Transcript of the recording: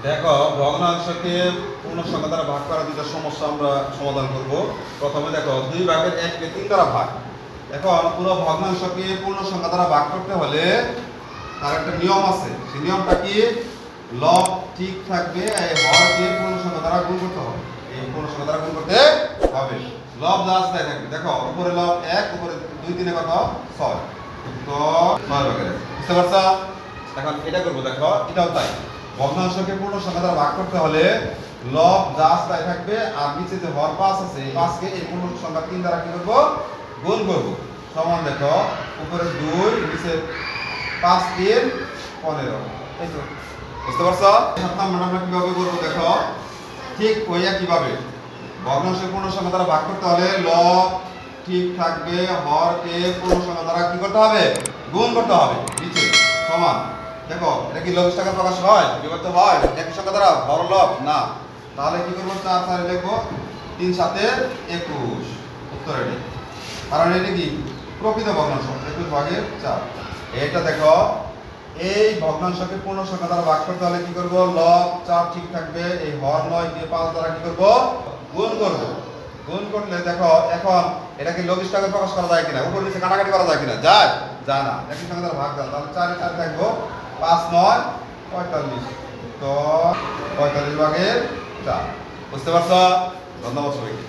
দেখো, ভগ্নাংশকে পূর্ণ সংখ্যা দ্বারা ভাগ করার দুটো সমস্যা আমরা সমাধান করব। প্রথমে দেখো, 2 ভাগের 1কে 3 দ্বারা ভাগ। এখন পুরো ভগ্নাংশকে পূর্ণ সংখ্যা দ্বারা ভাগ করতে হলে তার একটা নিয়ম আছে। সেই নিয়মটা কি? লব ঠিক থাকবে, এই হরকে পূর্ণ সংখ্যা দ্বারা গুণ করতে হবে। এই পূর্ণ সংখ্যা দ্বারা গুণ করতে হবে। লব যা আছে তাই থাকবে। দেখো, উপরে লব 1, উপরে 2 3 কত 6, তো 6 ভাগের 1। বুঝতে পারছো? এখন এটা করব। দেখো, এটাও তাই। ভগ্নাংশকে পূর্ণ সংখ্যা দ্বারা ভাগ করতে হলে লব যা আছে তাই থাকবে, আর নিচে যে হর 5 আছে, এই 5 কে এই পূর্ণ সংখ্যা 3 দ্বারা কি করব? গুণ করব। সমান দেখো, উপরে 2, নিচে 5 3 15। এই তো। বুঝতে পারছো? 7 নাম্বার আমরা কিভাবে করব? দেখো, ঠিক ওই একইভাবে ভগ্নাংশকে পূর্ণ সংখ্যা দ্বারা ভাগ করতে হলে লব ঠিক থাকবে, হরকে পূর্ণ সংখ্যা দ্বারা কি করতে হবে? গুণ করতে হবে। নিচে সমান। দেখো, এটা কি লব সংখ্যা প্রকাশ হয়? কি করতে হয়? একই সংখ্যা দ্বারা হর লব না। তাহলে কি করব? 4 4 লিখবো, 3 7 21। উত্তর এটি। কারণ এটা কি প্রকৃত ভগ্নাংশ, 21 ভাগের 4। এটা দেখো, এই ভগ্নাংশকে পূর্ণ সংখ্যা দ্বারা ভাগ করতে হলে কি করব? লব 4 ঠিক থাকবে, এই হর 9 দিয়ে 5 দ্বারা কি করব? গুণ করব। গুণ করলে দেখো, এখন এটাকে লঘিষ্ঠ আকারে প্রকাশ করা যায় কিনা, উপর নিচে কাটাকাটি করা যায় কিনা? যায় না। একই সংখ্যা দ্বারা ভাগ দাও, তাহলে 4 এ 4 থাকবো, 5 9 45। তো 45 ভাগের 4। বুঝতে পারছো? ধন্যবাদ সবাইকে।